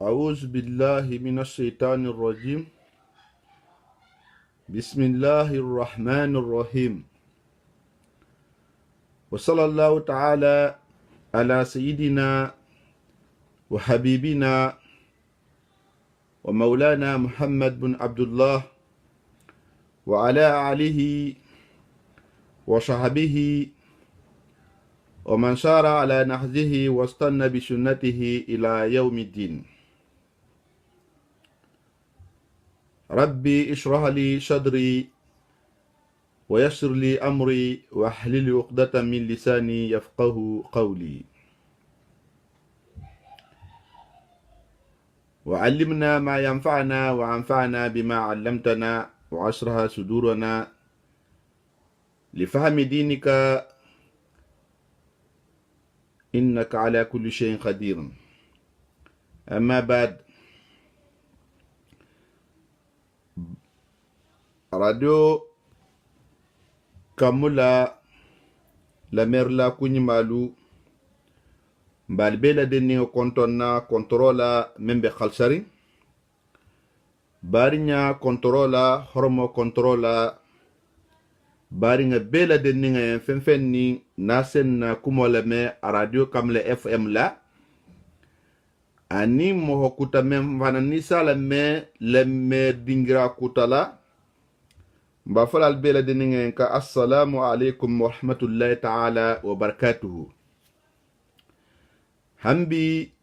أعوذ بالله من الشيطان الرجيم. بسم الله الرحمن الرحيم. وصلى الله تعالى على سيدنا وحبيبنا ومولانا محمد بن عبد الله وعلى آله وصحبه ومن سار على نهجه واستنى بسنته إلى يوم الدين. ربي اشرح لي صدري ويسر لي أمري واحلل عقدة من لساني يفقه قولي. وعلمنا ما ينفعنا وانفعنا بما علمتنا واشرح صدورنا لفهم دينك إنك على كل شيء قدير. أما بعد، radio kamula la merla kunyimalu balbela denni kontonna controla membe khalsari barinya controla hormo controla baringa bela denni nga fenfenni nasen na kumola me radio kamle fm la ani mo kuta mem vanani sala me lemme dingra kutala mba falal bela denni ka assalamu alaikum wa rahmatullahi ta'ala wa barakatuhu. Hambi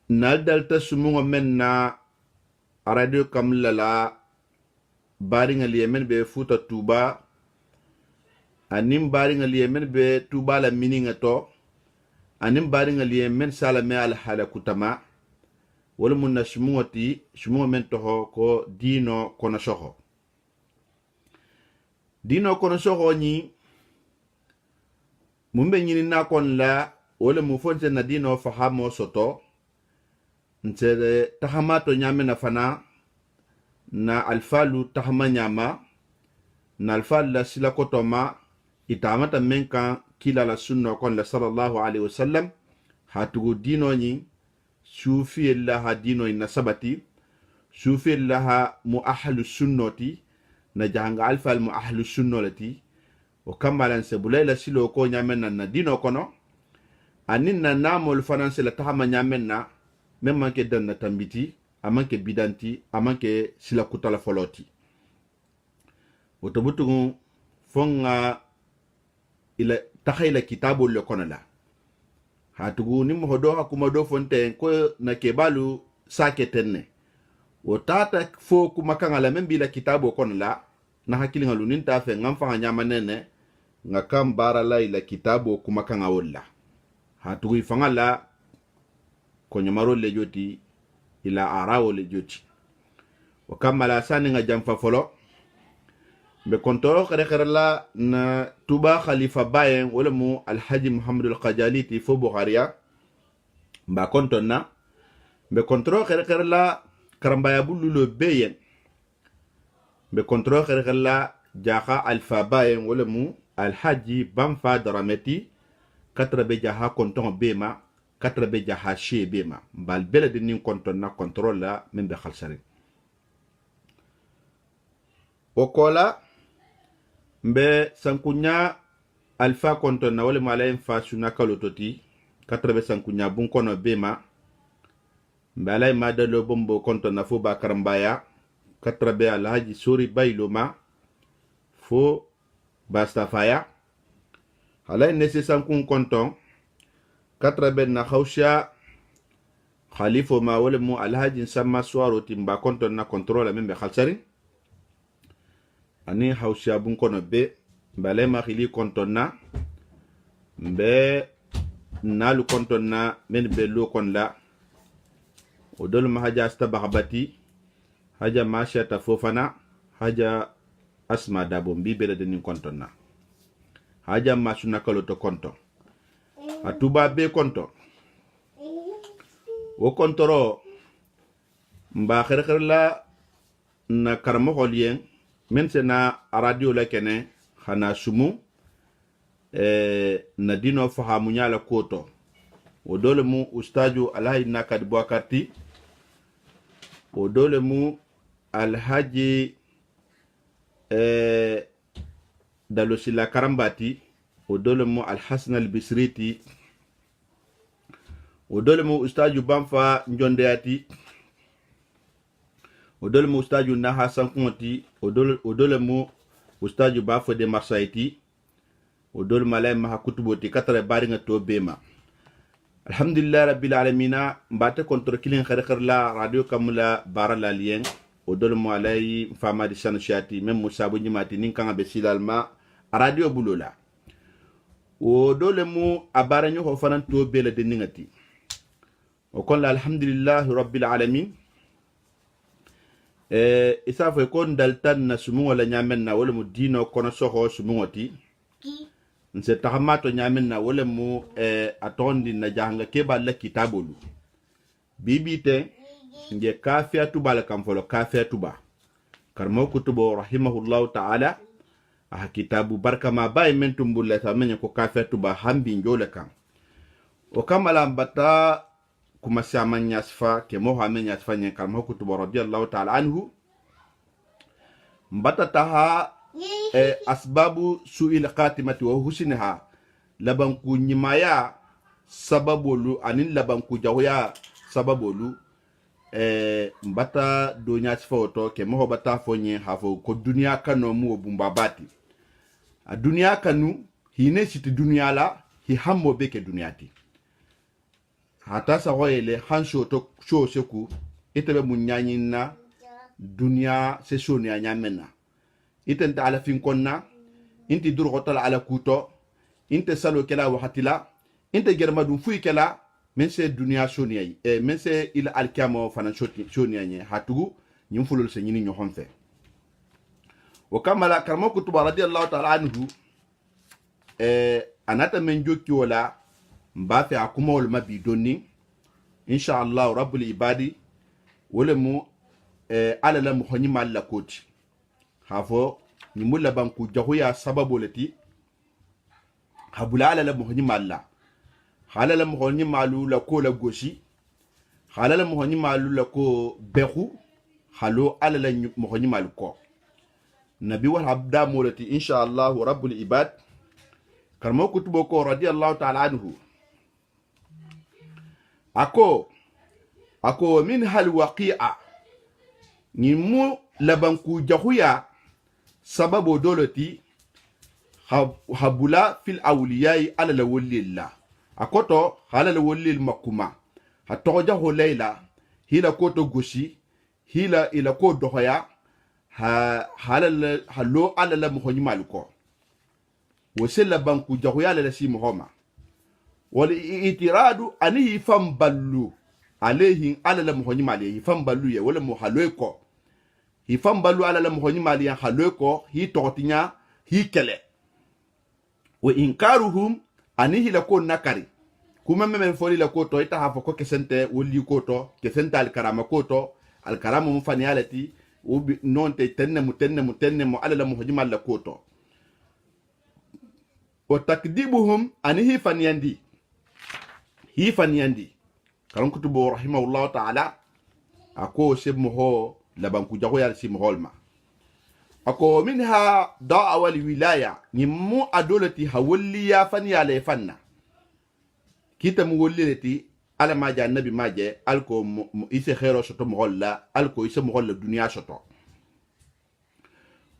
naldalta sumunga menna radio kamla la baringa liyemen be futa tuba anim baringa liyemen be tuba la mininga to anim baringa liyemen sala me al hala kutama wala munna sumunga men toho ko dino kono soho. Dino kono soho ni mumbe nyini na kon la wala mu fonse na dino fahamo soto ntere tahamato nyame na fana na alfalu tahama nyama na alfalu la sila kotoma itamata menka kila la sunna kon la sallallahu alaihi wasallam hatugo dino ni sufi laha dino ina sabati sufi laha mu ahlu sunnati na janga alfal mu ahlu sunnati o kamalan sebulay la silo ko nyame na dino kono anin na namol fananse la tahama nyamen na memman ke dan na tambiti amanke bidanti amanke sila kutala foloti otobutu fonga ila takhayla kitabu le konala hatugu ni mohodo hakuma do fonte ko na kebalu sake tenne o tata fo kuma kangala membila kitabu konala na hakilinga luninta fe ngamfa nyama nene ngakam barala ila kitabu kuma kanga wolla hatugu ifangala kwenye marole joti ila arao le joti wakamala sani nga jamfa folo be kontoro kare la na tuba khalifa bayen wala mu alhaji muhammadul qajaliti fo bukhariya mba kontonna be kontoro kare la karambaya bululo beyen be kontoro kare la jaha alfa bayen wala mu alhaji bamfa darameti katra be jaha konton bema katra be jaha she bema bal bela de nin konton na contrôle la men be khalsari okola mbe sankunya alfa konton na wala malayen fa suna kalototi katra be sankunya bun kono bema balay madalo bombo konton na fo ba karambaya katra be alhaji sori bayloma fo bastafaya halay nese sankun konton katra ben na khawsha khalifo ma wala mu alhaji samma swaro timba konton na contrôle membe khalsari ani hawsha bun kono be balay ma khili konton na be nalu konton na men be lo kon la odol ma haja astabaghabati haja masha tafofana haja asma dabo mbibele de nin konton na haja masuna kaloto konto atuba be konto wo kontoro mba khere la na karamo holien men se na radio la kene khana sumu na dino fahamu nyala koto o dole mu ustaju alhaji nakad boakarti o dole mu alhaji dalosila karambati o dole mu alhasan albisriti o dole mu ustaju banfa njondeyati o dole mu ustaju naha sankunti o dole mu ustaju bafo de marsaiti o dole malay maha kutuboti katare bari nga to bema. Alhamdulillah rabbil alamina mbate contre kilin khar la radio kamula bara la lien o dole mo alay fama di sanchati même musa bu nyimati nin kanga be silalma radio bulola o dole mu abara nyo ho fanan to bela de ningati o kon la alhamdulillah rabbil alamin isa fo kon daltan na sumu wala nyamen na wala mu dino kono soho sumu wati nse tahamato nyamen na wala mu atondi na janga keba la kitabulu bibite nge kafia tuba la kamfolo kafia tuba karmo kutubo rahimahullahu ta'ala a kitabu barka ma bay men tumbulla tamenya ko kafia tuba hambi njole kan o kamala mbata kuma sama nyasfa ke mo ha men nyasfa nyen karmo kutubo radiyallahu ta'ala anhu mbata taha asbabu su'il qatimati wa husnaha labanku nyimaya sababolu anin labanku jawya sababolu mbata donya foto ke mo bata fonye hafo ko dunia kanu mu bumbabati a dunia kanu hine siti dunia la hi hammo beke duniati hata sa hoyele hansho to sho seku itebe munyanyina dunia se shoni anyamena iten ta ala fin konna inti dur hotal ala kuto inte salo kala wahatila inte germadum fuy kala men se dunia shoni men se ila alkamo fana shoni anye hatugu nyum fulul se nyini nyohon fe wa kamala karmo kutuba radiyallahu ta'ala anhu anata men jokki wala mbafe akuma wal mabidoni insha Allah rabbul ibadi wala mu ala la mu khoni mal la koti hafo ni mulla banku jahuya sababu lati habula ala la mu khoni mal la halala mo honni malu la ko la goshi halala mo honni malu la ko behu halo ala la mo honni malu ko nabi wal habda molati insha Allah rabbul ibad karmo kutubo ko radiyallahu ta'ala anhu ako min hal waqi'a ni mu labanku jahuya sababu dolati habula fil awliyai ala la walillah akoto halal wolil makuma hatoja ho leila hila koto goshi hila ila ko dohoya halal hallo ala la mohoni maluko wosela banku jahoya la si mohoma wal itiradu anihi famballu alayhi ala la mohoni mali famballu ya wala mohaloiko hi famballu ala la mohoni mali ya haloiko hi totinya hi kele wa inkaruhum anihi la ko nakari kuma memen foli la ko to ita hafo ko kesente woli ko to kesente al karama ko to al karama mu fani alati ubi non te tenne mu ala la muhjima la ko to wa takdibuhum anihi faniyandi karon kutubo rahimahullahu ta'ala ako sibmu ho la banku jago yal sim holma ako minha da'wa wilaya ni mu adolati hawliya faniya le fanna kita mu wolileti ala maja nabi maje alko ise khero soto molla alko ise molla dunia soto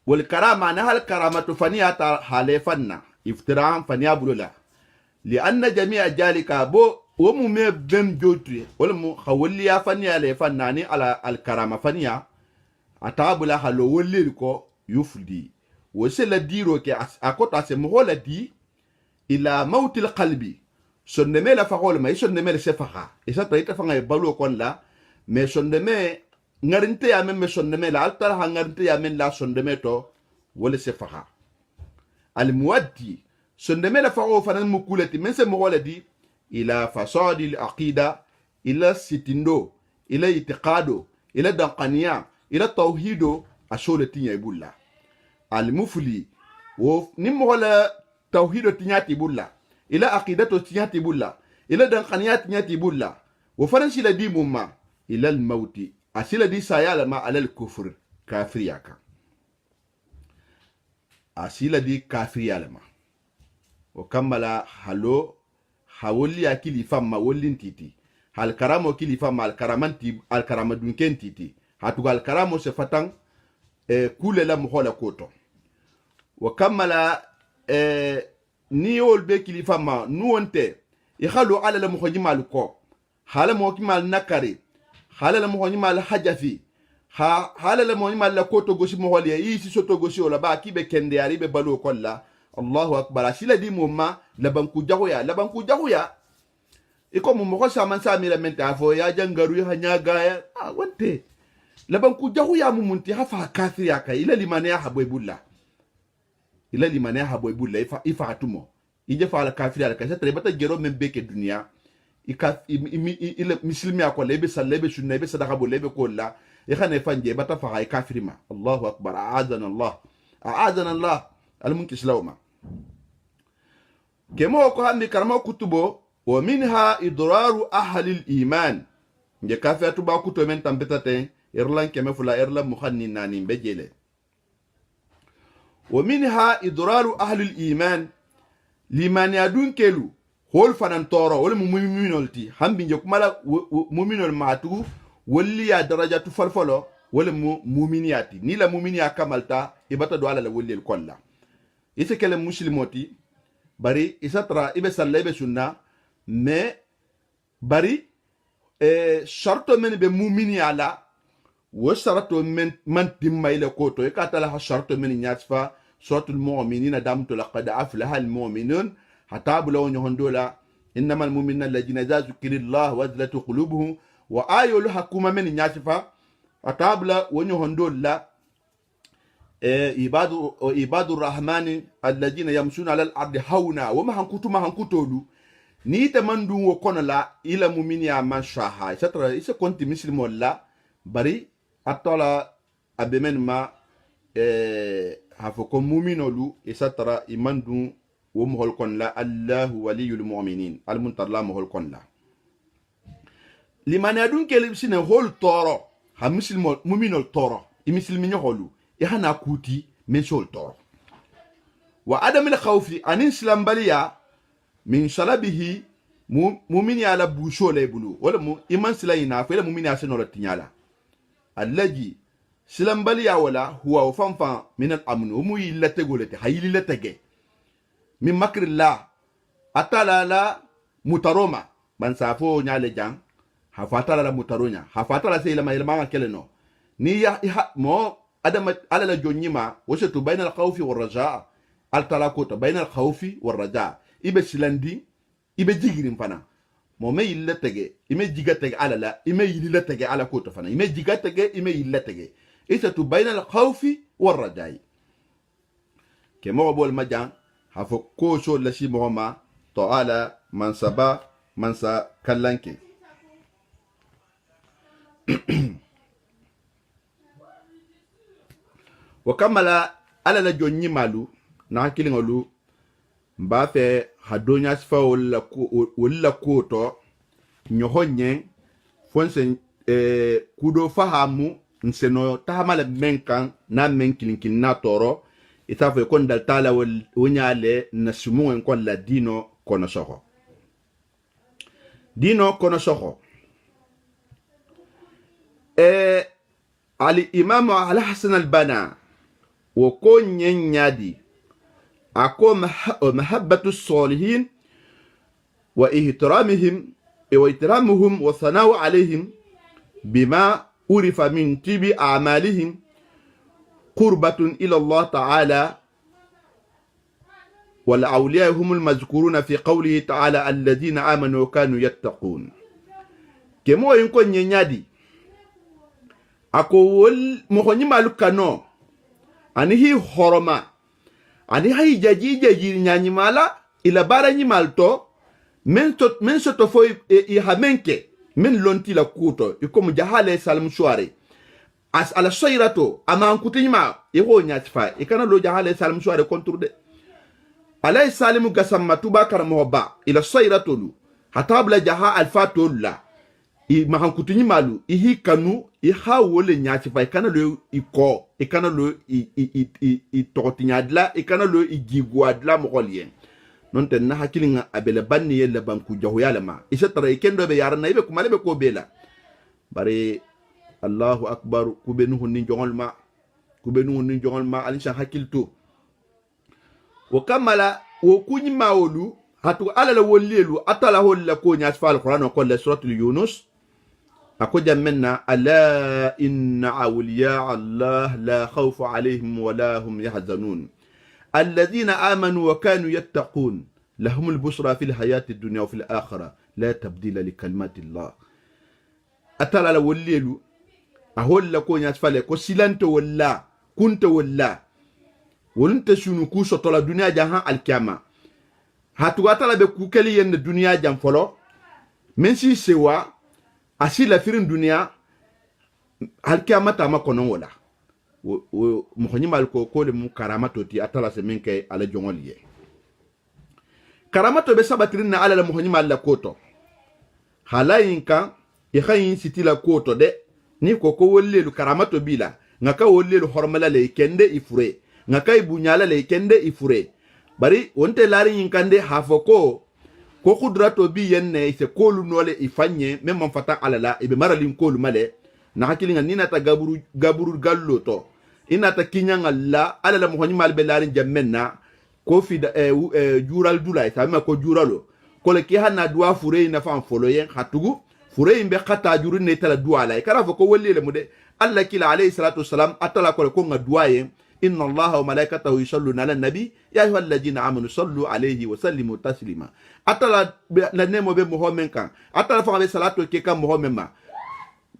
wal karama na hal karamatu faniya ta hale fanna iftiram faniya bulula li anna jami'a jalika bo wo mu me bem jotri wala mu hawliya faniya le fanna ni ala al karama faniya atabula halo wolil ko yufdi wosela diro ke akota se mohola di ila mautil qalbi sonne la fagol ma sonne me se faga esa taita fanga balu kon la me sonne me ngarinte ya me sonne me la altar ha ngarinte ya men la sonne me to wala se faga al muaddi sonne me la fago fanan mukulati men se mohola di ila fasadi al aqida ila sitindo ila itiqado ila daqaniya ila tawhido ashole tinya ibulla al mufli wo nimmo wala tawhido tinya tibulla ila aqidato tinya tibulla ila dan khaniyat nyati bulla wo faran sila di mumma ila al mauti asila di sayala ma alal kufr kafir yaka asila di kafir yalama o kammala halo hawoli akili famma wollin titi hal karamo kili famma al karamanti al karamadunken titi hatu al karamo se fatan kule la muhola koto wa kammala ni yol be kili famma nuonte ikhalu ala la muhojimal ko hala mo kimal nakari hala la muhojimal hajafi hala la muhojimal la koto gosi moholi yi si soto gosi ola ba kibe kende ari be balu kolla Allahu akbar asila di mumma labanku jahuya iko mu mo sa man sa mi la menta fo ya jangaru ya nyaga ya wante labanku jahuya mu munti hafa kafir ya kai ila limane ya haboybulla ifa atumo ije fa al kafir ya kai sa bata gero men beke dunia ila muslimi akwa lebe salebe sunna be sadaka bo lebe ko la khane fanje bata fa ay kafirima Allahu akbar a'adana Allah al-munkis lawma kemo ko hammi karama kutubo wa minha idraru ahli al-iman nge kafatu ba kuto men tambetate irlan keme fula irlan mukhannin nani bejele wa minha idraru ahli al-iman liman yadun kelu hol fanan toro wala mu'minolti hambi nge kumala mu'minol matu walli ya darajatu falfalo wala mu'miniyati ni la mu'miniya kamalta ibata do ala la walli kolla ise kele muslimoti bari isatra ibe salla ibe sunna me bari sharto men be mu'mini ala wo sharto men man timma ile koto ikatala ha sharto men nyatfa suratul mu'minina damtu laqad aflaha al mu'minun hatabula wa hondola innamal mu'minuna alladhina zazukrillah wazlat qulubuhum wa ayul hakuma men nyatfa hatabula wa hondola ibadu rahmani alladhina yamshuna ala al-ardi hauna wama hankutolu ni te mandu wo kono la ila mumini ya mashaha satra isa konti muslimo la bari atola abemen ma hafoko muminolu isatra imandu wo mohol kon la Allahu waliyul mu'minin almuntarla mohol kon la liman adun kelim sine hol toro ha muslimo muminol toro imislimi nyholu ihana kuti mensol toro wa adam al khawfi anin silambaliya min shalabihi mu'mini ala busho le bulu wala mu iman silayina fa la mu'mini aseno tinyala allaji silambaliya wala huwa fanfa min al amn mu yillate golete hayili letege min makrillah atala la mutaroma ban safo nyale jang hafatala la mutaronya hafatala sey la mayilma keleno ni ya mo adam ala la jonyima wasatu bayna al khawfi war raja al talakota bayna al khawfi war raja ibe silandi ibe jigirim fana mo me yilla tege ime jiga tege ala la ime yilla tege ala kota fana ime jiga tege ime yilla tege isatu bayna al khawfi war raja ke mo bol majan hafo ko so la shi mo ma to ala mansa kallanke wakamala ala la jonni malu na kilingolu mba fe hadonya sfa wala koto nyohonye fonse kudo fahamu nseno tahamala menkan na menkilinkil na toro itafe kon dal tala wonyale nasumu kon la dino kono soho ali imam al hasan al bana وكون ينادي أكو محبة الصالحين واحترامهم والثناء عليهم بما عرف من طيب أعمالهم قربة إلى الله تعالى والأولياء هم المذكورون في قوله تعالى الذين آمنوا وكانوا يتقون كما يكون ينادي أكو مخوني مالكانو ani hi horoma ani hay jaji nyanyimala ila bara nyimalto men soto fo i hamenke men lonti la kuto ikomu jahale salam soare as ala soirato ama ankutinyima iho nyatfa ikana lo jahale salam soare konturde alay salimu gasamma tuba karamo ba ila soirato lu hatabla jaha alfatolla i mahan kutunyi malu i hi kanu i ha wole nyati fa kana lo i ko i kana lo i totinyadla i kana lo i gigwadla mo golien non ten na hakilinga abele banni yella banku jahu yalama isa tara ikendo be yarna ibe kumale be ko bela bare Allahu akbar kubenu hunni jongol ma alisha hakilto wa kamala wo kunyi mawolu hatu ala la wolelu atala holla ko nya asfal qur'an ko la suratul yunus akoja menna ala inna awliya allah la khawfu alayhim wa la hum yahzanun alladhina amanu wa kanu yattaqun lahum al-busra fil hayati ad-dunya wa fil akhirah la tabdila li kalimati allah atala la wolelu aholla ko nya asfal ko silanto walla kunta walla wolunta sunu ku sotola dunya jahan al-qiyamah hatu atala be kukeli yen dunya jam folo men si sewa asila firin dunya al-qiyamah ta makonon wala wo mohoni mal ko le mu karamato ti atala se men kay ala jongoliye karamato be sabatirin na ala la mohoni mal la koto halayinka e khayin sitila koto de ni ko wollelu karamato bila ngaka wollelu hormala le kende ifure ngaka ibunyala le kende ifure bari wonte lari yinkande hafoko ko kudrato bi yenne se kolu nole ifanye memman fata alala ibe maralin kolu male na hakilinga nina ta gaburu gallo to ina ta kinyanga la alala mo honi mal be lari jammenna ko fi jural dulay sama ko juralo ko le ki hanna duwa fure ina fam folo yen hatugu fure imbe khata juru ne tala duwa la kala foko wolle le mude alla kila alayhi salatu wassalam atala ko nga duwa yen إن الله وملائكته يصلون على النبي يا أيها الذين آمنوا صلوا عليه وسلموا تسليما أتلا لنمو بمهمن كان أتلا فما بصلاة كيكا مهمن ما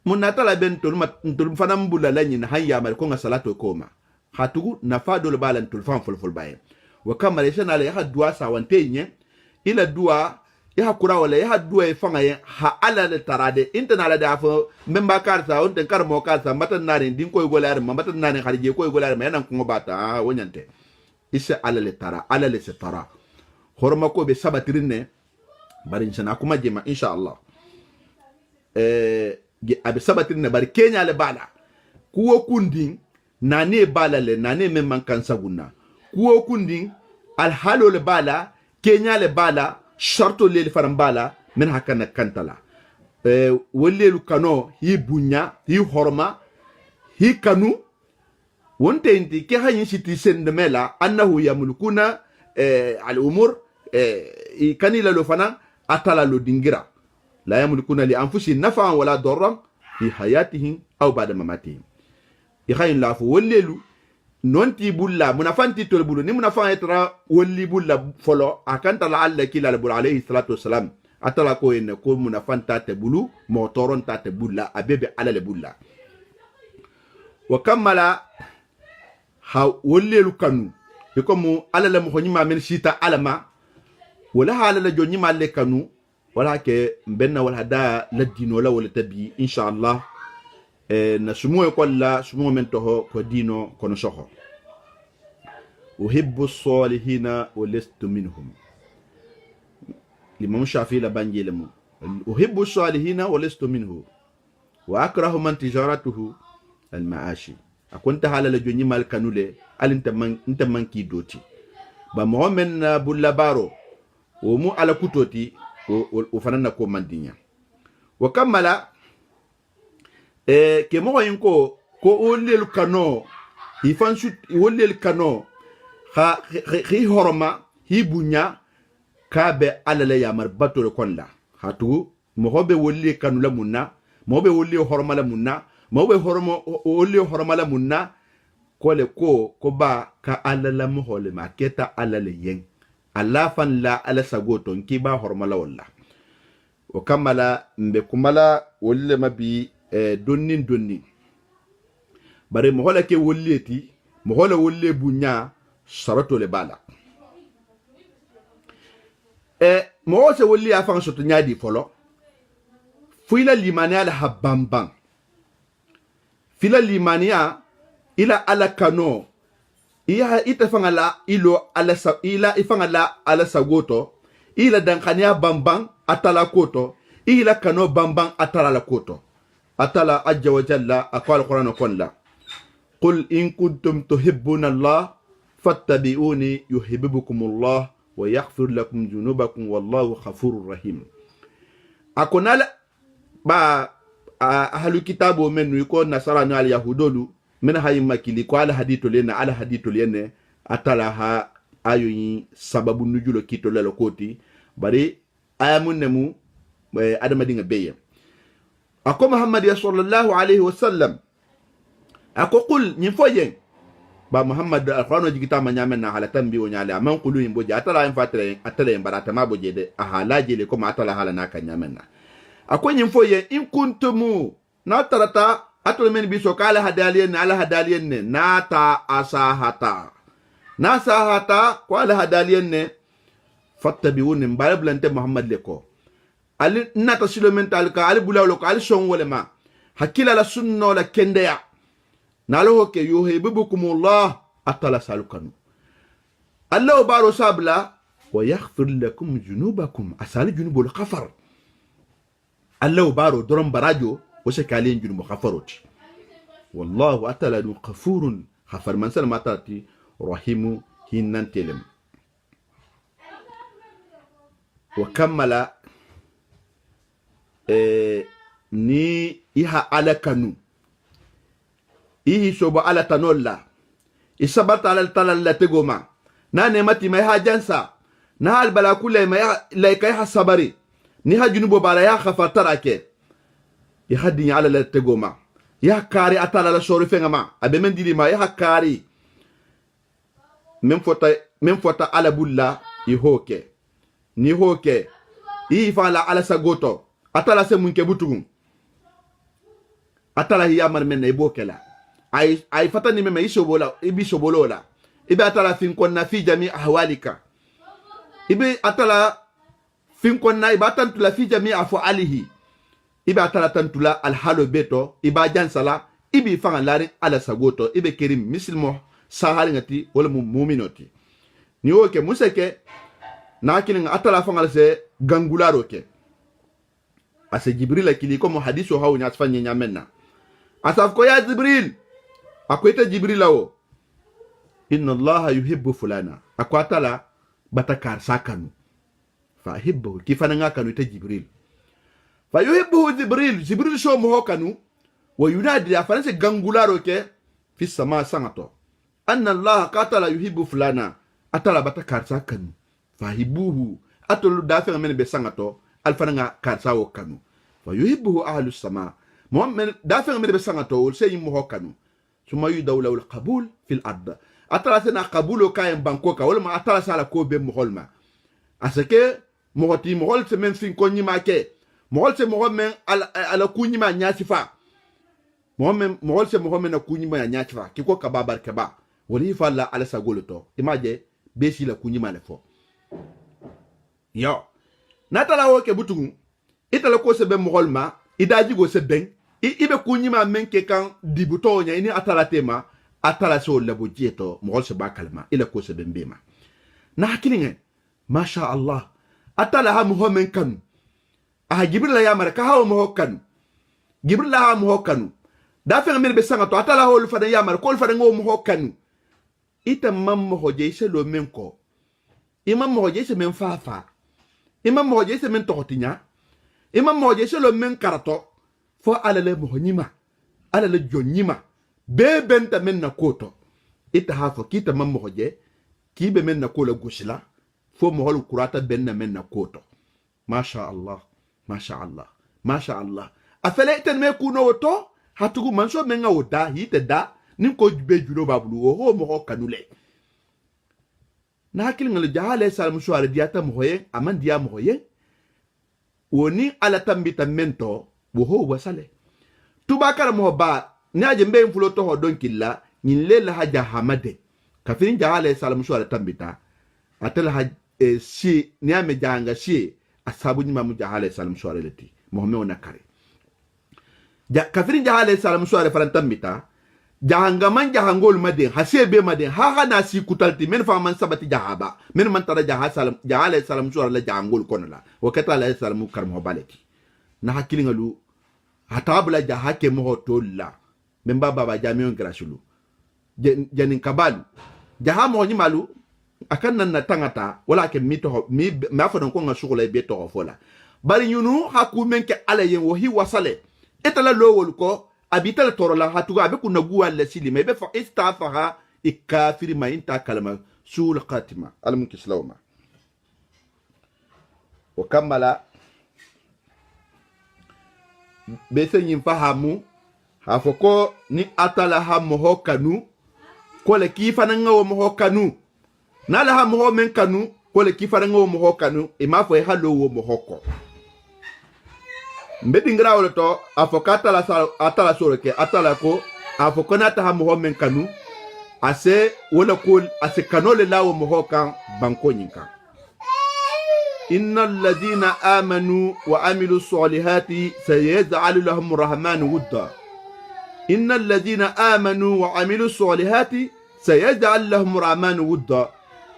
من أتلا بين تلم فنمبولا لين هيا مالكونا صلاة كوما خاتو نفادو البالا تلفان فلفل باي وكما ليسنا على يها دوا ساوانتين إلى دوا yaha kura wala yaha duwe fanga ye ha ala le tarade intana ala da fo memba karsa on ten karmo karsa matan nare din koy golar ma matan nare kharije koy golar ma nan ko bata wonyante isa ala le tara ala le se tara horma ko be sabatirine bari insana kuma jema inshallah abe sabatirine bari kenya le bala kuwo kundin nane bala le nane memman kansa gunna kuwo kundin al halo le bala kenya le bala sharto leli farambala men hakana kantala wolelu kano hi bunya hi horma hi kanu wonte inti ke hanyi siti sendemela annahu yamlukuna al umur kanila lo fana atala lo dingira la yamlukuna li anfusihim naf'an wala darran fi hayatihim aw ba'da mamatihim ikhayin la fu wolelu nonti bulla munafanti tol bulu ni munafan etra wolli bulla folo akanta la alla kila al bulu alayhi salatu wassalam atala ko en ko munafanta te bulu motoron ta te bulla abebe ala le bulla wa kamala ha wollelu kanu ikomu ala le mo nyima men sita alama wala hala la jonni malle kanu wala ke benna wala da la dino la wala tabi inshallah na sumu ko la sumu men toho ko dino kono soho uhibbu salihina wa lastu minhum limam shafi la banjelemu uhibbu salihina wa lastu minhu wa akrahu man tijaratuhu al maashi akunta halala jonni mal kanule alinta man ki doti ba mo men bulla baro o mu ala kutoti o fanana ko mandinya wa kamala ke mo yinko ko olel kano ifansu olel kano ha hi horoma hi bunya kabe alale yamar batore kolla hatu mo hobe wolli kanu la munna mo be wolli horoma la munna mo be horoma wolli horoma la munna kole ko ba ka alala mo hole maketa alale yen alla fan la ala sagoto nkiba horoma la walla o kamala mbe kumala wolle mabi donni bare mo hola ke wolleti mo hola wolle bunya sarato le bala mo se wolli afan soto nyaadi folo fuila limania ala habamban fila limania ila ala kano iya itafangala ilo ala ila ifangala ala sagoto ila dankania bambang atala koto ihila kano bambang atala la koto atala ajja wa jalla aqwal qur'an kon la qul in kuntum tuhibbuna Allah fattabi'uni yuhibbukumullah wa yaghfir lakum dhunubakum wallahu ghafurur rahim. Akonala ba ahlu kitabu menu ko nasara na al yahudolu men hayim makili ko ala hadithu lene atala ha ayoyi sababu nujulo kito lelo koti bari ayamun nemu adama dinga beye ako Muhammad sallallahu alaihi wasallam ako qul nyimfoyen ba Muhammad alquran jigita manyamen na halatan bi wonyale aman qulu yimbo atala en fatre atala en barata mabo jede ahalaje le ko atala hala na kanyamen na ako nyimfoyen in kuntumu na tarata atol men bi so kala hadaliyen ala hadaliyen ne nata asahata ko ala hadaliyen ne fattabi'uni mbalblante Muhammad leko ali nata silomental ka ali bulawlo ko ali songole ma hakila la sunno la kendeya nalo hoke yuhibbukumullah atala salukanu Allah baro sabla wa yaghfir lakum junubakum asali junubul ghafar Allah baro doron barajo wose kalin junubu ghafaroti wallahu atala ghafurun ghafar man salama tati rahimu hinnan telem wa kammala ni iha alakanu ihi sobo ala tanolla isabata ala talalla tegoma na nemati mai hajansa na albala kule mai laikai hasabari ni hajunubo bala ya khafatarake ya dinya ala la tegoma ya kari atala la sori fengama abe mendili ma ya kari mem fota ala bulla ihoke ni hoke ihi fala ala sagoto atala se munke butugun atala hiya marmena ibokela ay fatani mema isobola ibi sobolola ibe atala fin konna fi jami ahwalika ibe atala fin konna ibe atantula fi jami afalihi ibe atala tantula alhalo beto iba jansala ibi fanga lari ala sagoto ibe kerim misilmo sahalingati wala mu'minoti ni oke museke nakini atala fanga se gangularo ke ase jibril kili ko mo hadiso hawo nya tfanye nyamenna asaf ko ya jibril akwete jibril awo inna allaha yuhibbu fulana akwatala batakar sakanu fa hibbu kifana ngakanu te jibril fa yuhibbu jibril sho mo hokanu wa yunadi afanse gangularo ke fi sama sangato anna allaha qatala yuhibbu fulana atala batakar sakanu fa hibbuhu atolu dafa men be sangato alfananga karsawo kanu fa yuhibbuhu ahlus sama mu'min dafa men be sangato wol sey mo hokanu suma yudawla al qabul fil ard atala sena qabulo kayen bankoka wala ma atala sala ko be mo holma asake mo hoti mo hol se men fin ko nyima ke mo hol se mo men ala kunyima nyasifa mo hol se mo men na kunyima nyasifa kiko kababar kaba wali fa la ala sagoloto imaje be si la kunyima le fo yo natala woke butugu itala ko se be mogolma idaji go se ben ibe kunyima menke kan dibuto nya ini atala tema atala so labo jeto mogol se bakalma ila ko se bembema na hakilinge masha Allah atala ha muhammen kan jibril ya maraka ha muhokkan jibril ha muhokkan da fe ngam be sanga to atala hol fa da ya mar ko fa da ngo muhokkan ita mammo hoje se lo menko imam hoje se men fafa imam moje se men totinya imam moje se lo men karato fo alale mohonyima alale jonyima be benta men na koto ita hafo kita mam moje kibe men na kola gushila fo mohol kurata benna men na koto masha Allah masha Allah masha Allah afele iten me kuno woto hatugu manso men ngawoda hite da nim ko be julo bablu o ho mo kanule na hakil ngal jaale salam suware diata moye aman dia moye woni ala tambita mento wo ho wasale tubakara mo ba nyaje mbe mfulo to ho don killa nyin lela haja hamade kafin jaale salam suware tambita atel ha si nyame janga si asabu nyima mu jaale salam suware leti mo me ona kare kafin jaale salam suware faran tambita jahangaman jahangol maden hasebe maden ha na si kutalti men fa man sabati jahaba men man tara jahasalam jahala salam sura la jahangol kono la wa kata la salam karmo baleti na hakilingalu hatabla jahake mo tolla men baba jamion grasulu janin kabalu jahamo ni malu akan nan na tangata wala ke mito mi ma fa don ko nga sugula be to fola bari nyunu haku men ke ala yen wo hi wasale etala lowol ko abital torola hatuga abe kuna guwa la silima ibe fa istafaha ikafiri ma inta kalama sul qatima almunkislawma وكمل بسنين فهمو هفكو ني أتلا هم كانوا كل كيف نعو مهو كانوا نالا هم من كانوا كل كيف نعو مهو كانوا إما في هلو مهوكو mbedingra woloto afokata la atala soroke atala ko afokona ta هم men kanu ase wala kul ase kanole lawo mohoka banko nyinka innal ladina amanu wa amilu salihati sayaj'alu lahum rahman wudda innal ladina amanu wa amilu salihati sayaj'alu lahum rahman wudda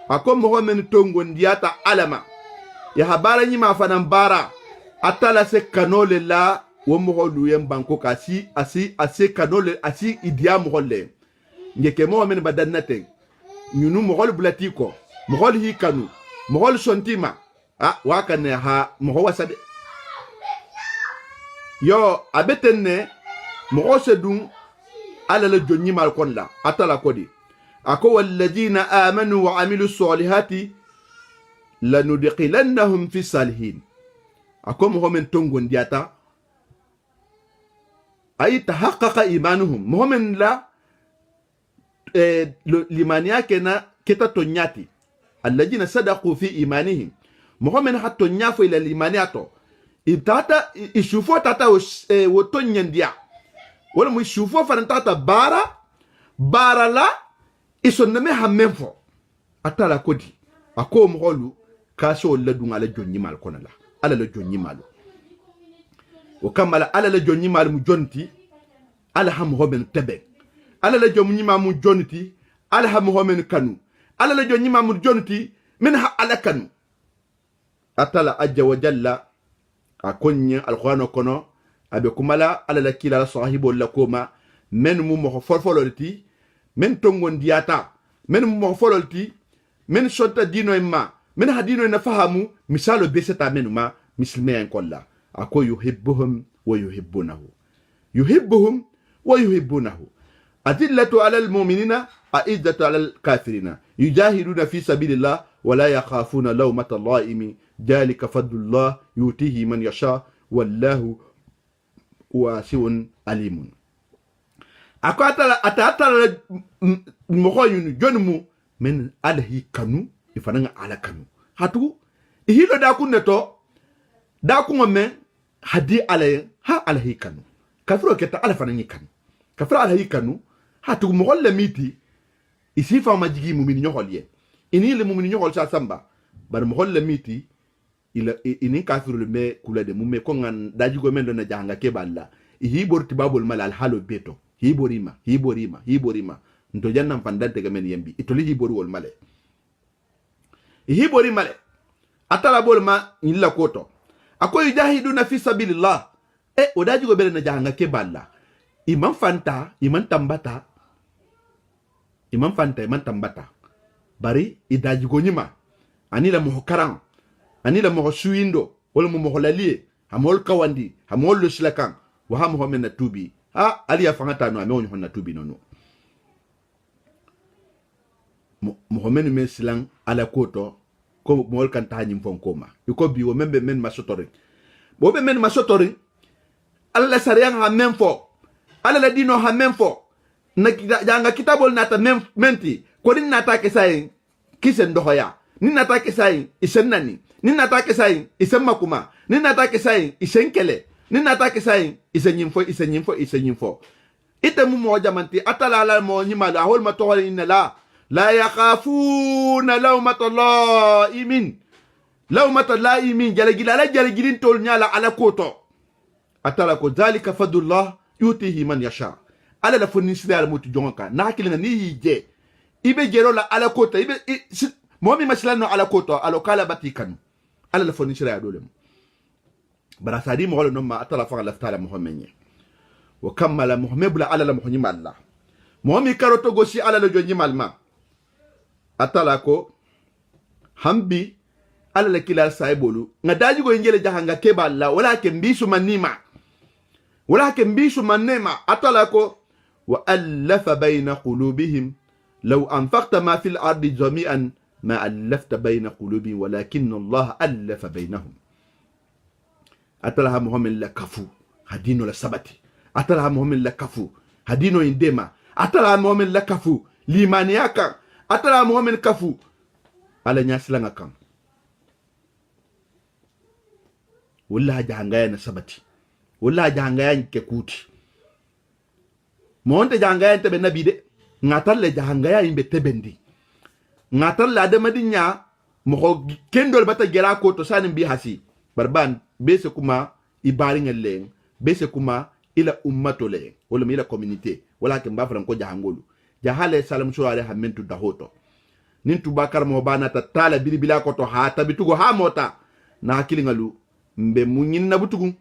akom mo men tongo ndiata alama ya habara nyima fanan bara atala se kanole la wo mo luyen banko kasi asi kanole asi idia mo holle ngeke mo men badannate nyunu mo hol blatiko mo hol hikanu mo hol sontima waka ne ha mo wasade yo abetenne mo sedun ala la jonni mal kon la atala kodi ako walladina amanu wa amilu salihati lanudkhilannahum fi salihin ako mo men tongo ndiata ay tahaqqaqa imanuhum mo men la limani yake na kita tonyati alladina sadaqu fi imanihim muhammad hatto nyafo ila limani ato itata ishufo tata wo tonyandia wala mu ishufo farantata bara la isonname hammenfo atala kodi ako moholu kaso ladun ala jonni mal konala ala la jonni malu wa kamala ala la jonni mal mu jonti ala ham hoben tebe ala la jom nyima mu jonti ala ham homen kanu ala la jom nyima mu jonti min ha ala kanu atala ajja wa jalla akonya alqur'ano kono abe kumala ala la kila sahibo la koma men mu mo forfoloti men tongon diata men mu mo foloti men sotta dino ma men hadino na fahamu misalo beseta menuma muslimen kolla ako yuhibbuhum wa yuhibbunahu yuhibbuhum wa yuhibbunahu adillatu ala almu'minina a'izzatu ala alkafirina yujahiduna fi sabilillah wa la yakhafuna lawmata laimi ذلك فضل الله يؤتيه من يشاء والله واسع عليم atala mo yunu jonmu men alhi kanu ifana ala kanu hatu ihilo da kunneto da kunme hadi ala ha alhi kanu kafro keta ala fana kanu kafro alhi kanu hatu mo holle miti isi fa majigi mumini nyoholye ini le mumini nyohol sa samba bar mo holle miti ila ini kafiru le me kula de mumme ko ngan daji go men do na janga ke balla hi borti babol mal al halo beto hi borima ndo jannam fandante ga men yembi itoli hi bori wol male hi bori male atala bol ma illa koto akoy jahiduna fi sabilillah o daji go bele na janga ke balla imam fanta imam tambata bari idaji go nyima anila mo karam anila mo suindo wala mo lalie amol kawandi amol luslakan wa ham ho men na tubi ali afangata no amon ho na tubi nono mo men meslan ala koto ko mol kan tanyim fon koma iko biwo membe men masotori bo be men masotori alla sariyan ha men fo alla la dino ha men fo na janga kitabol nata menti ko din nata ke sai kisen dohoya ni nata ke sai isennani ni nata ke sai isemmakuma ni nata ke sai isenkele ni nata ke sai isenyimfo ite mu mo jamanti atala la mo nyima la hol ma to inna la yakhafuna lawmata laimin jalagilin tol nyala ala koto atala ko zalika fadullah yutihi man yasha ala la fonni sira ala mutu jonka na hakilinga ni je ibe jero la ala kota ibe momi masilano ala kota alo kala bati kanu ala la fonni sira dole bara sadi mo no ma atala fa la ftala muhammed wa kammala muhammed bula ala la muhammed allah momi karoto gosi ala la jonyi malma atala ko hambi ala la kila saibolu ngadaji go ngele jahanga keba allah wala ke mbisu manima ولكن بيشو من نعمة أطلقوا وألف بين قلوبهم لو أنفقت ما في الأرض جميعا ما ألفت بين قلوبهم ولكن الله ألف بينهم أطلها مهم لكفو هدينو لسبتي أطلها مهم لكفو هدينو إندما أطلها مهم لكفو لمانياكا أطلها مهم لكفو على ناس لنكم والله جهنغايا نسبتي wala jahangaya ke kuti monte jahangaya tebe nabi de ngatalle jahangaya imbe tebendi ngatalle adamadinya mo kendol bata gela ko to sanin bi hasi barban bese kuma ibari ngelen bese kuma ila ummato le wala ila community wala ke mbafran ko jahangolu jahale salam shuare hamentu dahoto nintu bakar mo bana ta tala bilibila ko to ha tabitugo ha mota na hakilingalu mbe munyin na butugu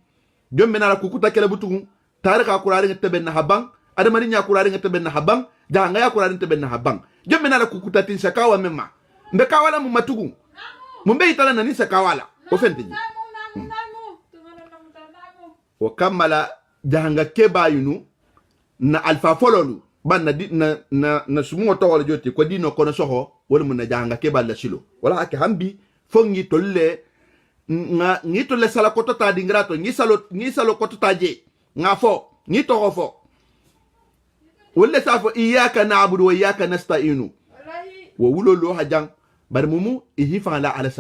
jombe na kukuta kele butugu tare ka kurari ngete na habang ada mari nya kurari ngete na habang janga ya kurari ngete na habang jombe na kukuta tin sakawa mema mbe kawala mu matugu mumbe itala na ni sakawala o fentiji o kamala janga keba yunu na alfa fololu ban na sumu to wala joti ko dino kono soho wala mun na janga keba la silo wala ake hambi fongi tolle nga ngito le sala koto ta dingrato ngi salo koto ta je nga fo ngito go fo wala safo iyyaka na'budu wa iyyaka nasta'inu wo wulo lo hajang bar mumu ihi fa la ala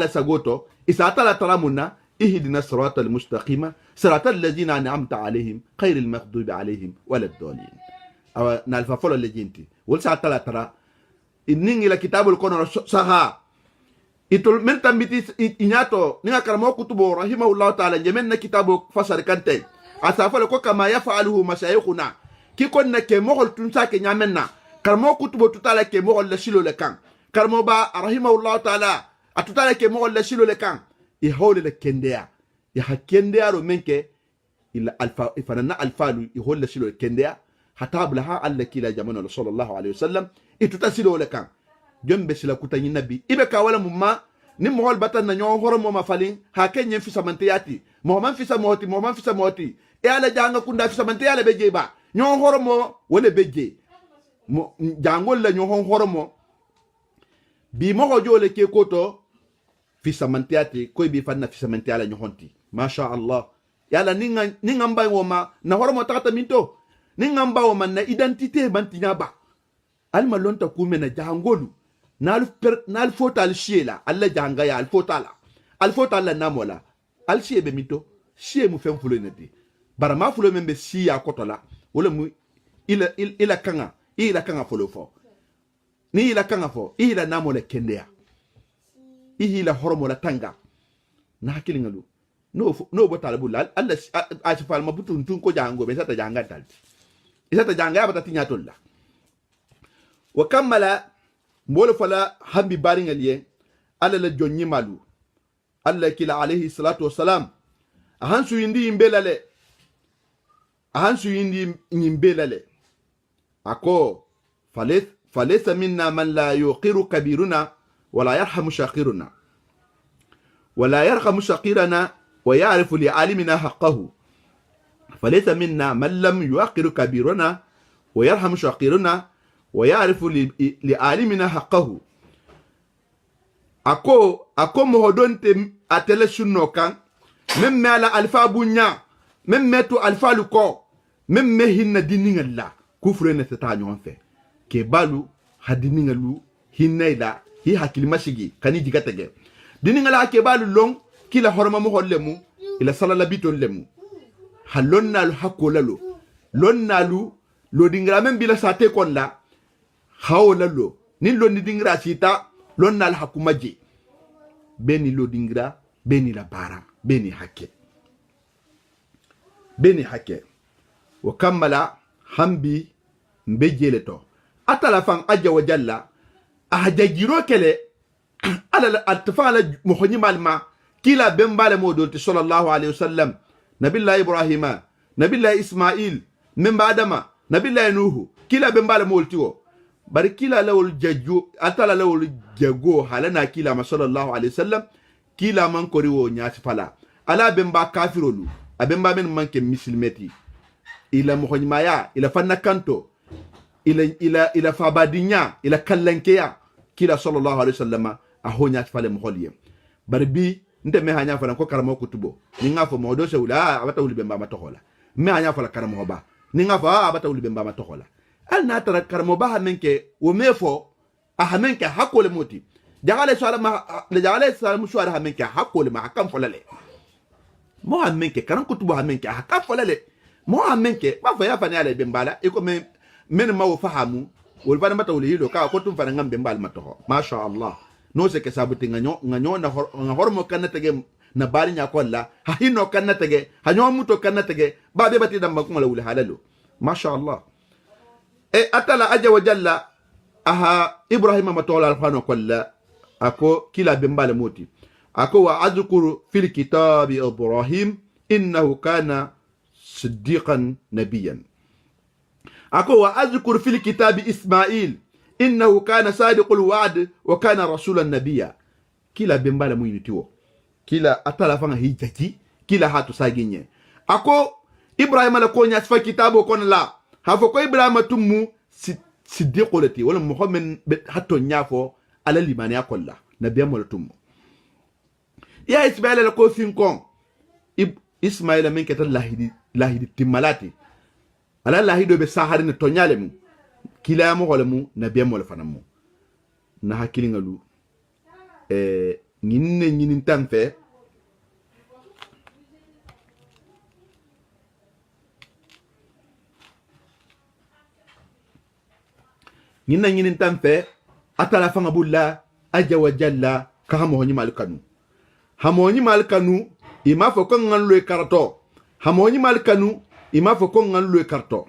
sagoto isata la taramuna ihdina siratal mustaqima siratal ladzina an'amta alaihim khairil maghdubi alaihim waladdallin awa nalfa folo lejinti wal sa tala tara inningi la kitabul kono saha itol men tambiti inyato ninga karamo kutubo rahimahullahu ta'ala jemen na kitabu fasar kante asafale ko kama yaf'aluhu mashayikhuna ki konna ke mohol tunsa ke nyamenna karamo kutubo tutala ke mohol la shilo le kan karamo ba rahimahullahu ta'ala atutala ke mohol la shilo le kan i hole le kendea ya hakendea ro menke ila alfa ifanana alfalu i hole la shilo le kendea hatabla ha alla kila jamana sallallahu alaihi wasallam itutasilo le kan jombe sila kutanyi nabi ibe kawala mumma ni mohol batan na nyon horo mo mafalin ha kenyen fisa mantiyati mohaman fisa moti e ala janga kunda fisa mantiyala beje ba nyon horo mo wala beje mo jangol la nyon horo mo bi mo ko jole ke koto fisa mantiyati ko bi fanna fisa mantiyala nyonti masha Allah yala ninga mbay woma na horo mo takata minto ninga mbay woma na identité bantinya ba alma lonta kumena jangolu nal fotal shiela alla janga ya al fotal la namola al shiebe mito shie mu fem fulo neti bara ma fulo membe siya kotola wala mu ila kanga fulo fo ni ila kanga fo ila namola kendea ila horomo la tanga na hakilingalu no botal bulal alla asfal mabutun tun ko jango be sata janga tal isata janga bata tinya tolla wa kammala mbolo fala hambi baring aliye ala la jonni malu alla kila alayhi salatu wassalam ahansu yindi imbelale ako falaysa minna man la yuqiru kabiruna wala yarhamu shaqiruna wala yarhamu shaqirana wa ya'rifu li alimina haqqahu falaysa minna man lam yuqiru kabiruna wa yarhamu shaqiruna ويعرف لعالمنا حقه ako mohodonte atele sunno kan memme ala alfa bunya memme to alfa luko memme hinna diningalla kufre ne tata nyon fe ke balu hadiningalu hinnaida hi hakili mashigi kani digatege diningala ke balu long kila horma mo hollemu ila salala biton lemu halonnalu hakolalo lonnalu lo dingra men bila sate konla hawla lo ni lo ni dingra sita lo nal hakumaji beni lo dingra beni la bara beni hakke wa kammala hambi mbejele to atala fan ajja wa jalla ahajagiro kele ala atfala muhni malma kila bembale modonti sallallahu alaihi wasallam nabillahi ibrahima nabillahi ismail min badama nabillahi nuhu kila bembale moltiwo bari kila lawol jajjo atala lawol jago halana kila ma sallallahu alaihi wasallam kila man koriwo nyaati fala ala bemba kafirolu abemba men manke muslimeti ila muhnyimaya ila fanna kanto ila fabadinya ila kallankeya kila sallallahu alaihi wasallam ahonya fale muholiye bari bi nte me hanya fala ko karamo kutubo ni ngafo modo se wula abata wuli bemba matohola me hanya fala karamo ba ni ngafo abata wuli bemba matohola al na tara karamo ba hamenke wo mefo a hamenke hakole moti jagale salama le jagale salamu shuara hamenke hakole ma hakam folale mo hamenke karan kutubo hamenke hakam folale mo hamenke ba fa ya fani ale bembala iko men ma wo fahamu wol bana mata wuli hilo ka ko tum fana ngam bembal matoho masha Allah no se ke sabuti nganyo na hormo kanatege na bali nya kolla ha hino kanatege ha nyo muto kanatege ba be bati damba ko la wuli halalu masha Allah atala aja wa jalla aha ibrahima matola alfano kolla ako kila bembal moti ako wa azkuru fil kitabi ibrahim innahu kana siddiqan nabiyyan ako wa azkuru fil kitabi ismail innahu kana sadiqul wa'd wa kana rasulan nabiyya kila bembala muyinitiwo kila atala fanga hijati kila hatu saginye ako ibrahima la ko nya fa kitabo kon la hafo ko ibrahima tummu siddiqulati wala muhammad hatto nyafo ala limani akolla nabiyamo tummu ya ismaila la ko finkon ismaila min ketal lahidi timalati ala lahido be saharin tonyale mu kila mo wala mu nabiyamo la fanamu na hakilinga lu nyinin tamfe nyinin tamfe atala fanga bulla aja wa jalla ka hamo honyi malkanu ima fo ko ngan lo karto hamo honyi malkanu ima fo ko ngan lo karto